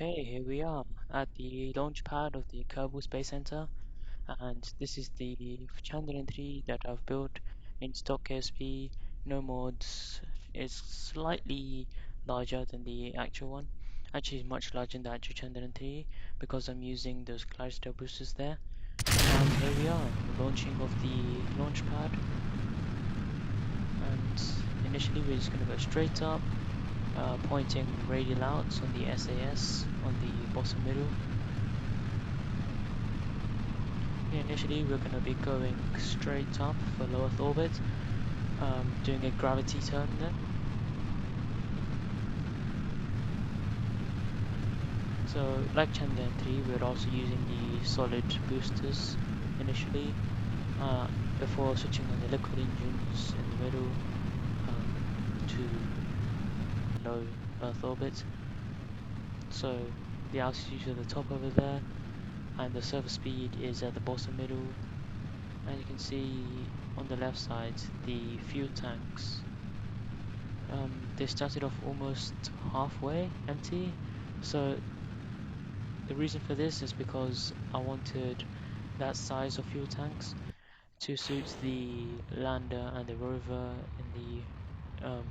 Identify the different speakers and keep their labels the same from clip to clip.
Speaker 1: Okay, here we are at the launch pad of the Kerbal Space Center, and this is the Chandrayaan 3 that I've built in stock KSP, no mods. It's slightly larger than the actual one. Actually, much larger than the actual Chandrayaan 3 because I'm using those Clydesdale boosters there. And here we are, launching of the launch pad, and initially we're just going to go straight up, pointing radial out on the SAS on the bottom middle. Initially, we're going to be going straight up for low Earth orbit, doing a gravity turn there. So, like Chandrayaan 3, we're also using the solid boosters initially, before switching on the liquid engines in the middle to low Earth orbit. So, the altitude is at the top over there, and the surface speed is at the bottom middle. And you can see on the left side the fuel tanks. They started off almost halfway empty, so the reason for this is because I wanted that size of fuel tanks to suit the lander and the rover in the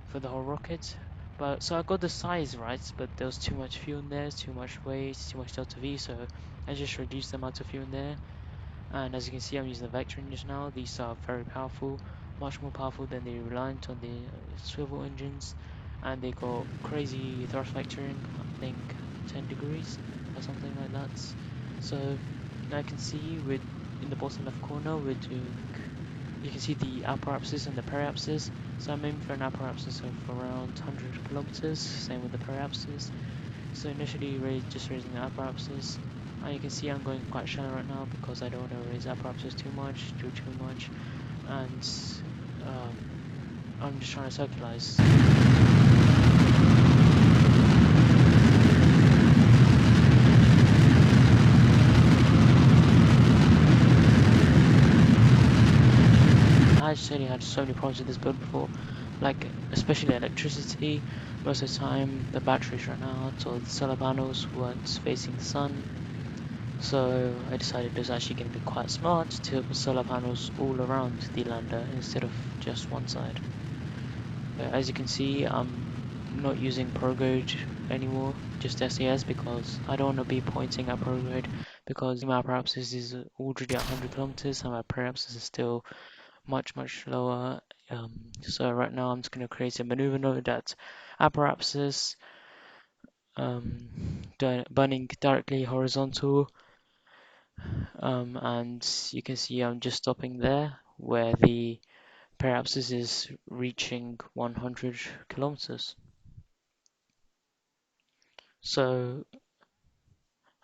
Speaker 1: for the whole rocket. But so I got the size right, but there was too much fuel in there, too much weight, too much delta V, so I just reduced the amount of fuel in there. And as you can see, I'm using the vector engines now. These are very powerful, much more powerful than the Reliant on the swivel engines, and they got crazy thrust vectoring, I think 10 degrees or something like that. So now you can see with in the bottom left corner we're doing, you can see the apoapsis and the periapsis. So I'm aiming for an apoapsis of around 100 kilometers, same with the periapsis. So initially just raising the apoapsis. And you can see I'm going quite shallow right now because I don't want to raise apoapsis too much, do too much, and um, I'm just trying to circularize. I actually had so many problems with this build before, like especially electricity. Most of the time the batteries ran out or the solar panels weren't facing the sun. So I decided it was actually going to be quite smart to put solar panels all around the lander instead of just one side. As you can see, I'm not using prograde anymore, just SAS, because I don't want to be pointing at prograde because my parallaxis is already at 100 kilometers and my parallaxis is still much lower. So right now I'm just going to create a maneuver node at apparatus, burning directly horizontal, and you can see I'm just stopping there where the parallaxis is reaching 100 kilometers. So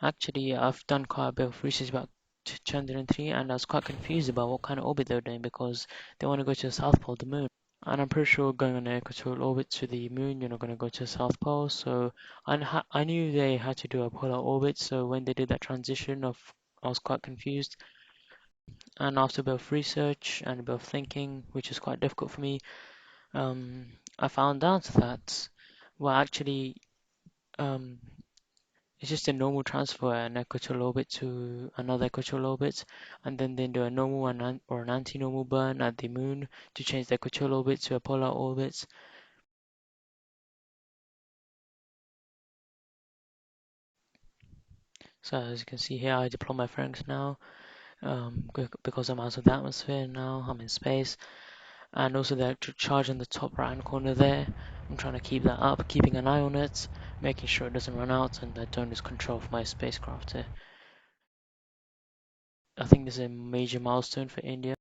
Speaker 1: actually, I've done quite a bit of research about Chandrayaan 3, and I was quite confused about what kind of orbit they were doing because they want to go to the South Pole of the Moon. And I'm pretty sure going on an equatorial orbit to the Moon, you're not going to go to the South Pole. So I knew they had to do a polar orbit. So when they did that transition, I was quite confused. And after a bit of research and a bit of thinking, which is quite difficult for me, I found out that, well, actually, um, it's just a normal transfer an equatorial orbit to another equatorial orbit, and then they do a normal or an anti-normal burn at the moon to change the equatorial orbit to a polar orbit. So as you can see here, I deploy my fairing now, because I'm out of the atmosphere now, I'm in space, and also the electric charge in the top right hand corner there. I'm trying to keep that up, keeping an eye on it, making sure it doesn't run out and I don't lose control of my spacecraft here. I think this is a major milestone for India.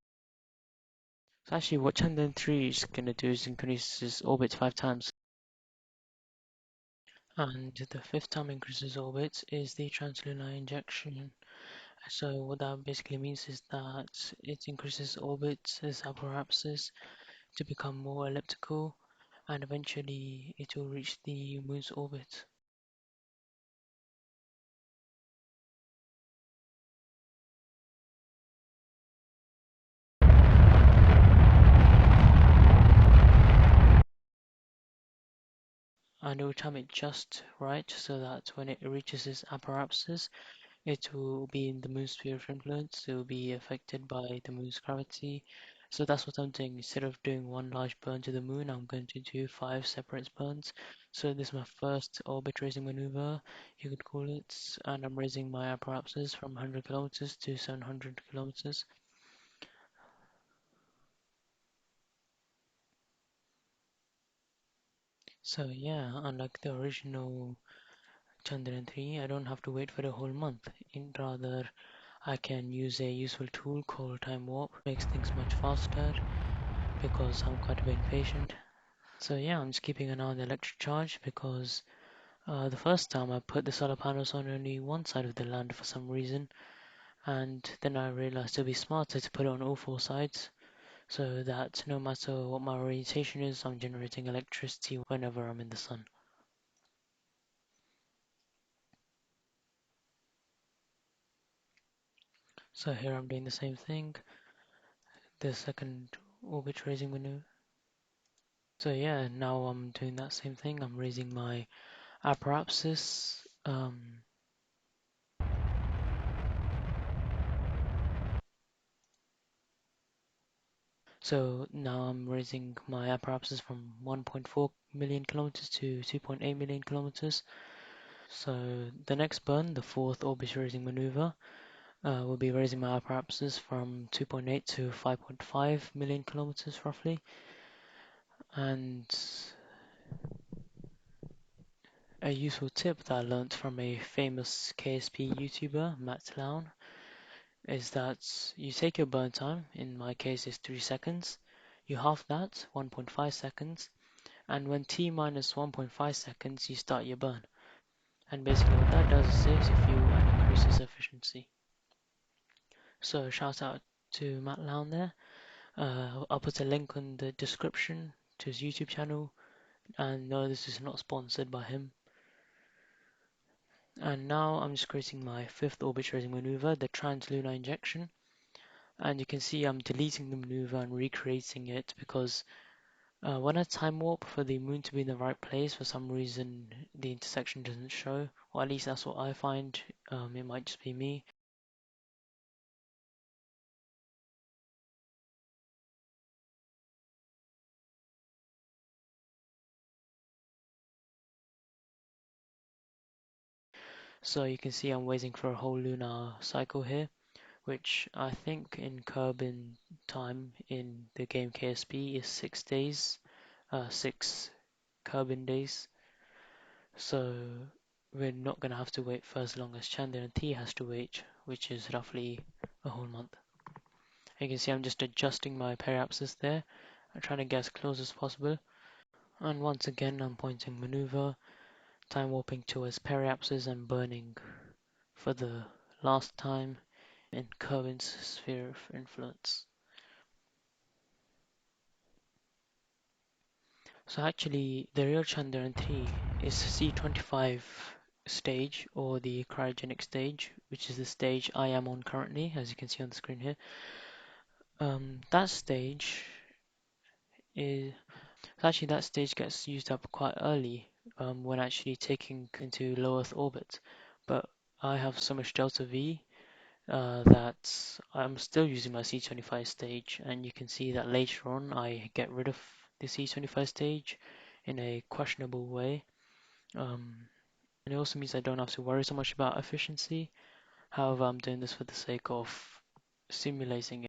Speaker 1: So actually what Chandrayaan 3 is going to do is increase its orbit 5 times. And the fifth time increases orbit is the translunar injection. So what that basically means is that it increases orbit as apoapsis to become more elliptical, and eventually it will reach the moon's orbit. and it will time it just right so that when it reaches its apoapsis, it will be in the moon's sphere of influence. It will be affected by the moon's gravity. So that's what I'm doing. Instead of doing one large burn to the moon, I'm going to do five separate burns. So this is my first orbit raising maneuver, you could call it, and I'm raising my apoapsis from 100 kilometers to 700 kilometers. So yeah, unlike the original Chandrayaan 3, I don't have to wait for the whole month. Rather, I can use a useful tool called time warp. Makes things much faster because I'm quite a bit impatient. So yeah, I'm just keeping an eye on the electric charge because the first time I put the solar panels on only one side of the land for some reason, and then I realized it'd be smarter to put it on all four sides so that no matter what my orientation is, I'm generating electricity whenever I'm in the sun. So here I'm doing the same thing, the second orbit raising maneuver. So yeah, now I'm doing that same thing. I'm raising my apoapsis. So now I'm raising my apoapsis from 1.4 million kilometers to 2.8 million kilometers. So the next burn, the fourth orbit raising maneuver, will be raising my apoapsis from 2.8 to 5.5 million kilometers roughly. And a useful tip that I learnt from a famous KSP YouTuber, Matt Lown, is that you take your burn time, in my case is 3 seconds, you half that, 1.5 seconds, and when t minus 1.5 seconds you start your burn. And basically what that does is saves you fuel and increases efficiency. So shout out to Matt Lown there. I'll put a link on the description to his YouTube channel, and no, this is not sponsored by him. And now I'm just creating my fifth orbit raising maneuver, the translunar injection. And you can see I'm deleting the maneuver and recreating it because when I time warp for the moon to be in the right place, for some reason the intersection doesn't show, or at least that's what I find. It might just be me. So you can see I'm waiting for a whole lunar cycle here, which I think in Kerbin time in the game KSP is 6 days, 6 Kerbin days. So we're not going to have to wait for as long as Chandrayaan T has to wait, which is roughly a whole month. You can see I'm just adjusting my periapsis there. I'm trying to get as close as possible. And once again, I'm pointing maneuver, time warping towards periapsis and burning for the last time in Kerwin's sphere of influence. So actually, the real Chandrayaan 3 is C25 stage, or the cryogenic stage, which is the stage I am on currently, as you can see on the screen here. That stage is actually that stage gets used up quite early when actually taking into low Earth orbit. But I have so much delta V that I'm still using my C25 stage, and you can see that later on I get rid of the C25 stage in a questionable way. And it also means I don't have to worry so much about efficiency. However, I'm doing this for the sake of simulating it.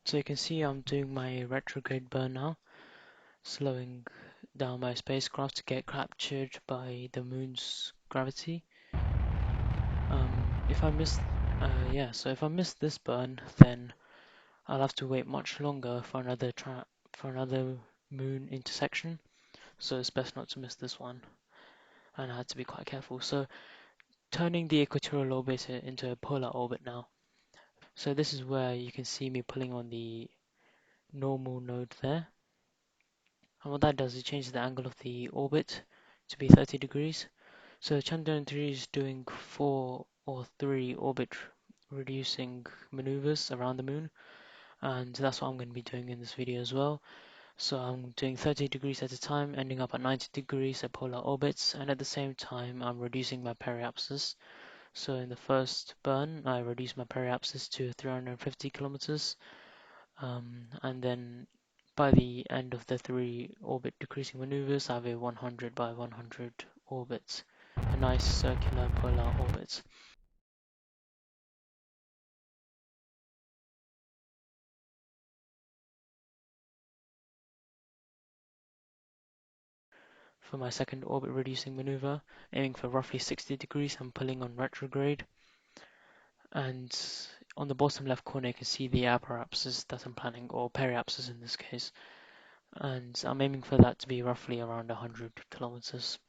Speaker 1: So you can see I'm doing my retrograde burn now, slowing down my spacecraft to get captured by the moon's gravity. If I miss, so if I miss this burn, then I'll have to wait much longer for another moon intersection. So it's best not to miss this one, and I had to be quite careful. So turning the equatorial orbit into a polar orbit now. So this is where you can see me pulling on the normal node there. And what that does is change the angle of the orbit to be 30 degrees. So Chandrayaan 3 is doing 4 or 3 orbit reducing maneuvers around the moon, and that's what I'm going to be doing in this video as well. So I'm doing 30 degrees at a time, ending up at 90 degrees at polar orbits, and at the same time I'm reducing my periapsis. So in the first burn, I reduced my periapsis to 350 kilometers, and then by the end of the 3 orbit decreasing maneuvers, I have a 100 by 100 orbit, a nice circular polar orbit. For my second orbit reducing maneuver, aiming for roughly 60 degrees, I'm pulling on retrograde, and on the bottom left corner you can see the apoapsis that I'm planning, or periapsis in this case, and I'm aiming for that to be roughly around 100 kilometers.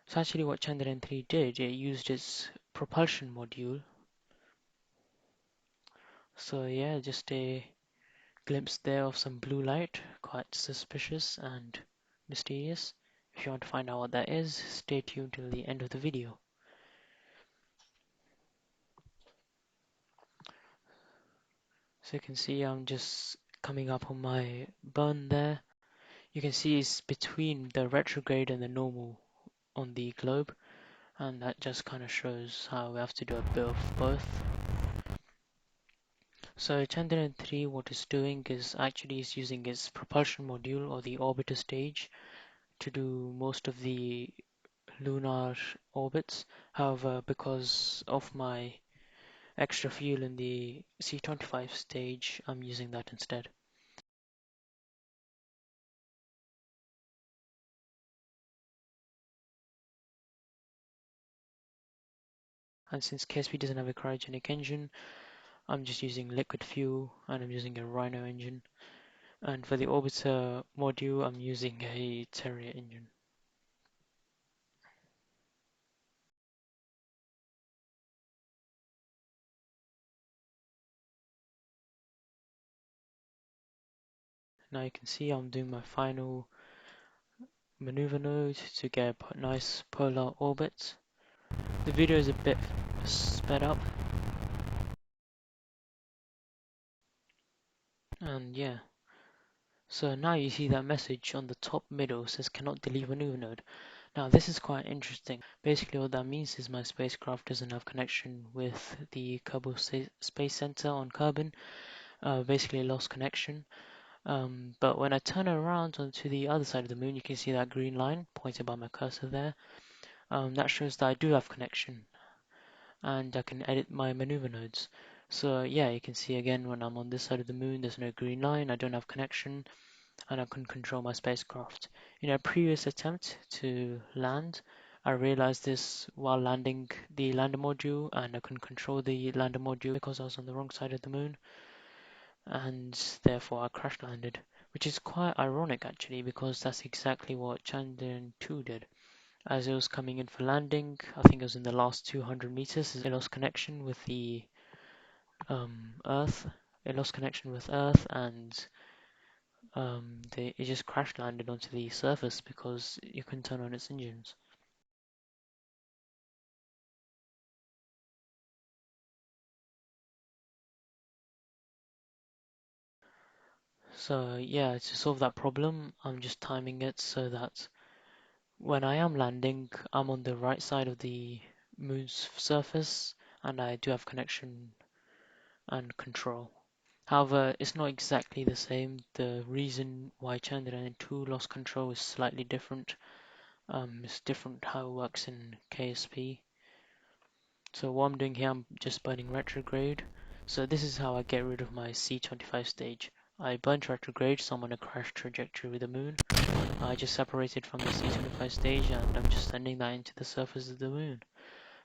Speaker 1: So actually what Chandrayaan 3 did, it used its propulsion module. So yeah, just a glimpse there of some blue light, quite suspicious and mysterious. If you want to find out what that is, stay tuned till the end of the video. So you can see I'm just coming up on my burn there. You can see it's between the retrograde and the normal on the globe, and that just kind of shows how we have to do a bit of both. So Chandrayaan 3, what it's doing is actually is using its propulsion module or the orbiter stage to do most of the lunar orbits. However, because of my extra fuel in the C-25 stage, I'm using that instead. And since KSP doesn't have a cryogenic engine, I'm just using liquid fuel and I'm using a Rhino engine. And for the orbiter module, I'm using a Terrier engine. Now you can see I'm doing my final maneuver node to get a nice polar orbit. The video is a bit sped up, and yeah. So now you see that message on the top middle says cannot delete maneuver node. Now this is quite interesting. Basically what that means is my spacecraft doesn't have connection with the Kerbal Space Center on Kerbin. Basically lost connection. But when I turn around onto the other side of the moon, you can see that green line pointed by my cursor there. That shows that I do have connection, and I can edit my maneuver nodes. So yeah, you can see again when I'm on this side of the moon, there's no green line, I don't have connection, and I can control my spacecraft. In a previous attempt to land, I realized this while landing the lander module, and I couldn't control the lander module because I was on the wrong side of the moon, and therefore I crash landed. Which is quite ironic actually, because that's exactly what Chandrayaan 2 did. As it was coming in for landing, I think it was in the last 200 meters, it lost connection with the Earth. It lost connection with Earth, and it just crash landed onto the surface because you couldn't turn on its engines. So yeah, to solve that problem, I'm just timing it so that when I am landing, I'm on the right side of the moon's surface, and I do have connection and control. However, it's not exactly the same. The reason why Chandrayaan 2 lost control is slightly different. It's different how it works in KSP. So what I'm doing here, I'm just burning retrograde. So this is how I get rid of my C-25 stage. I burnt retrograde, so I'm on a crash trajectory with the moon. I just separated from the C-25 stage, and I'm just sending that into the surface of the moon.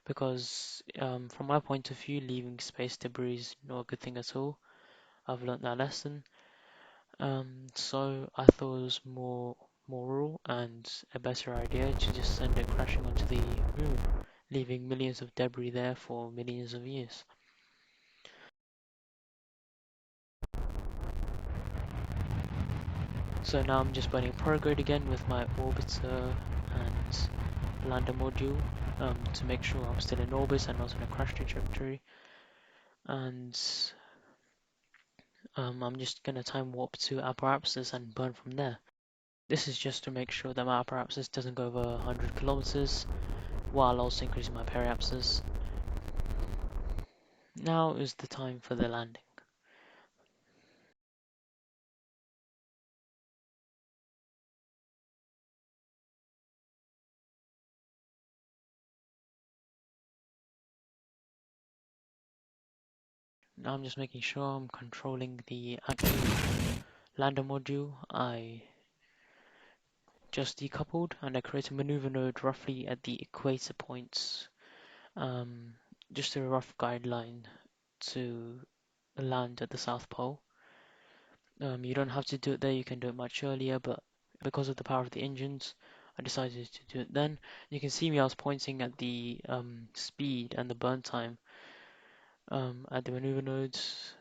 Speaker 1: Because from my point of view, leaving space debris is not a good thing at all. I've learned that lesson. So I thought it was more moral and a better idea to just send it crashing onto the moon, leaving millions of debris there for millions of years. So now I'm just burning prograde again with my orbiter and lander module to make sure I'm still in orbit and not in a crash trajectory. And I'm just gonna time warp to Apoapsis and burn from there. This is just to make sure that my Apoapsis doesn't go over 100 kilometers while also increasing my periapsis. Now is the time for the landing. Now I'm just making sure I'm controlling the actual lander module. I just decoupled and I create a maneuver node roughly at the equator points. Um, just a rough guideline to land at the South Pole. You don't have to do it there, you can do it much earlier, but because of the power of the engines, I decided to do it then. You can see me, I was pointing at the speed and the burn time at the maneuver nodes.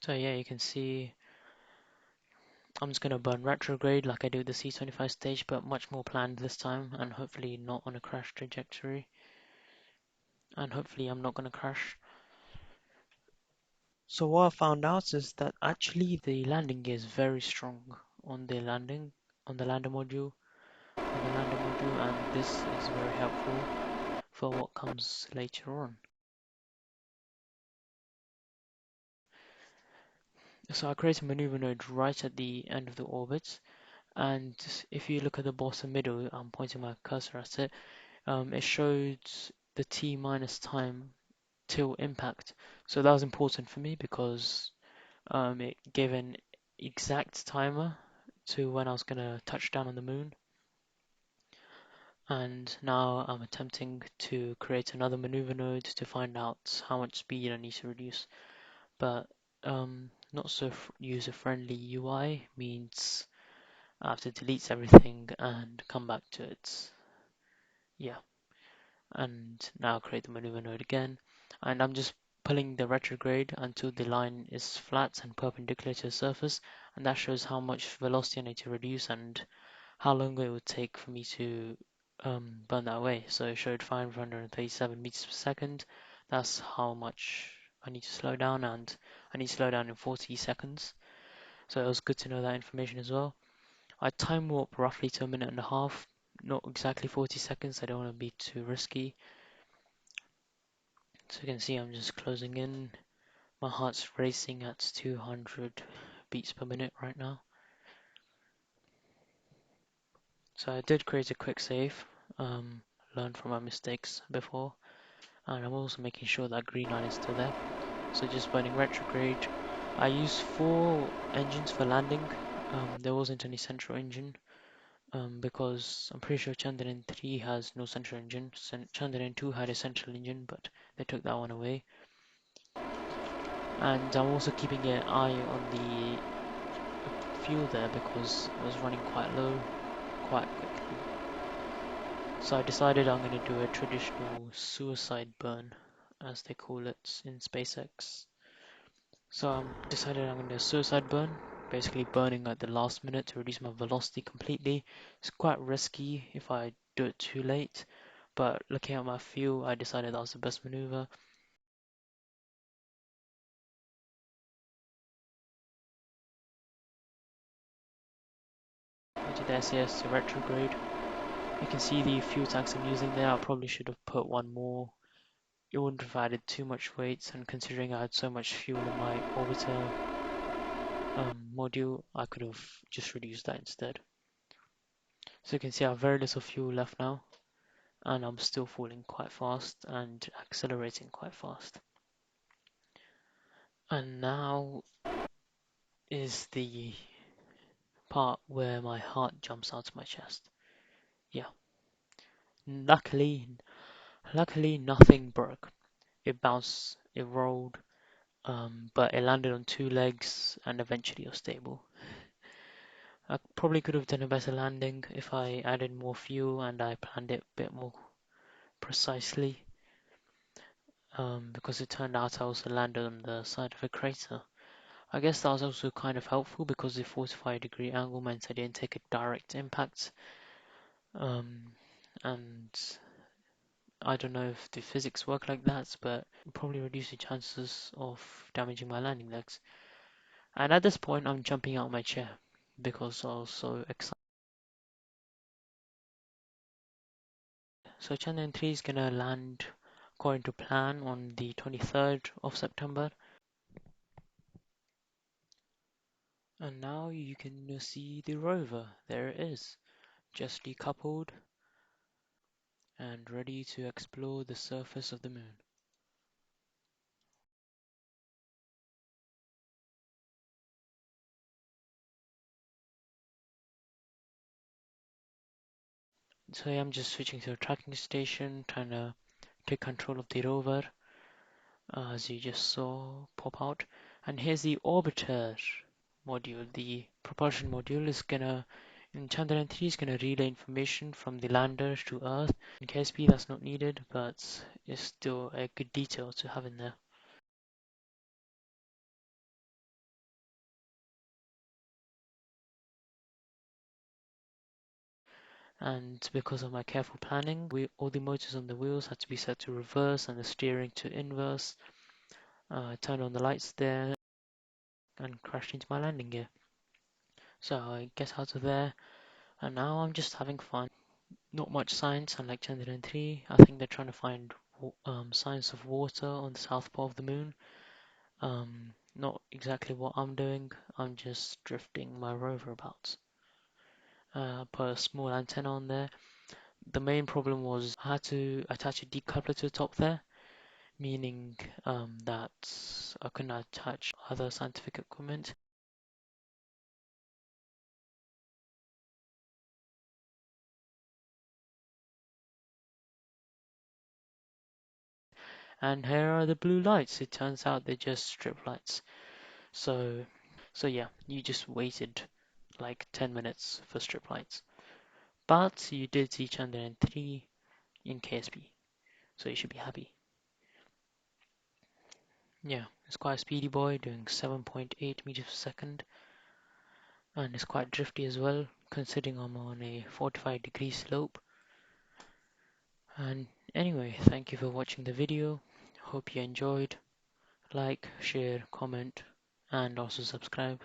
Speaker 1: So yeah, you can see I'm just going to burn retrograde like I do the C25 stage, but much more planned this time, and hopefully not on a crash trajectory. And hopefully I'm not going to crash. So what I found out is that actually the landing gear is very strong on the lander module, and this is very helpful for what comes later on. So I create a maneuver node right at the end of the orbit, and if you look at the bottom middle, I'm pointing my cursor at it, it shows the T minus time till impact. So that was important for me because it gave an exact timer to when I was gonna touch down on the moon. And now I'm attempting to create another maneuver node to find out how much speed I need to reduce. But not so user-friendly UI means I have to delete everything and come back to it. Yeah, and now create the maneuver node again. And I'm just pulling the retrograde until the line is flat and perpendicular to the surface, and that shows how much velocity I need to reduce and how long it would take for me to burn that away. So it showed 537 meters per second. That's how much I need to slow down, and I need to slow down in 40 seconds. So it was good to know that information as well. I time warp roughly to a minute and a half, not exactly 40 seconds. I don't want to be too risky. So you can see I'm just closing in. My heart's racing at 200 beats per minute right now. So I did create a quick save, learned from my mistakes before, and I'm also making sure that green line is still there. So just burning retrograde. I used 4 engines for landing. There wasn't any central engine because I'm pretty sure Chandrayaan 3 has no central engine. Chandrayaan 2 had a central engine, but they took that one away. And I'm also keeping an eye on the fuel there because it was running quite low quite quickly. So I decided I'm going to do a traditional suicide burn, as they call it in SpaceX. So I decided I'm going to do a suicide burn, basically burning at the last minute to reduce my velocity completely. It's quite risky if I do it too late, but looking at my fuel, I decided that was the best maneuver. I did the SAS to retrograde. You can see the fuel tanks I'm using there. I probably should have put one more. It wouldn't have added too much weight, and considering I had so much fuel in my orbiter module, I could have just reduced that instead. So you can see I have very little fuel left now, and I'm still falling quite fast and accelerating quite fast. And now is the part where my heart jumps out of my chest. Yeah, luckily, luckily nothing broke. It bounced, it rolled, but it landed on 2 legs and eventually was stable. I probably could have done a better landing if I added more fuel and I planned it a bit more precisely, because it turned out I also landed on the side of a crater. I guess that was also kind of helpful because the 45-degree angle meant I didn't take a direct impact. Um, and I don't know if the physics work like that, but probably reduce the chances of damaging my landing legs. And at this point, I'm jumping out of my chair because I was so excited. So Chandrayaan 3 is gonna land according to plan on the 23rd of September. And now you can see the rover. There it is, just decoupled and ready to explore the surface of the moon. So yeah, I'm just switching to a tracking station, trying to take control of the rover, as you just saw pop out. And here's the orbiter module. The propulsion module is gonna, in Chandrayaan 3, is gonna relay information from the lander to Earth. In KSP, that's not needed, but it's still a good detail to have in there. And because of my careful planning, all the motors on the wheels had to be set to reverse and the steering to inverse. Turned on the lights there and crashed into my landing gear. So I get out of there, and now I'm just having fun. Not much science, unlike Chandrayaan 3. I think they're trying to find signs of water on the south pole of the moon. Not exactly what I'm doing. I'm just drifting my rover about. Put a small antenna on there. The main problem was I had to attach a decoupler to the top there, meaning that I couldn't attach other scientific equipment. And here are the blue lights. It turns out they're just strip lights. So, so yeah, you just waited like 10 minutes for strip lights. But you did see Chandrayaan 3 in KSP, so you should be happy. Yeah, it's quite a speedy boy, doing 7.8 meters per second, and it's quite drifty as well, considering I'm on a 45-degree slope. And anyway, thank you for watching the video. Hope you enjoyed. Like, share, comment, and also subscribe.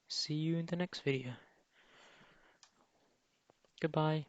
Speaker 1: See you in the next video. Goodbye.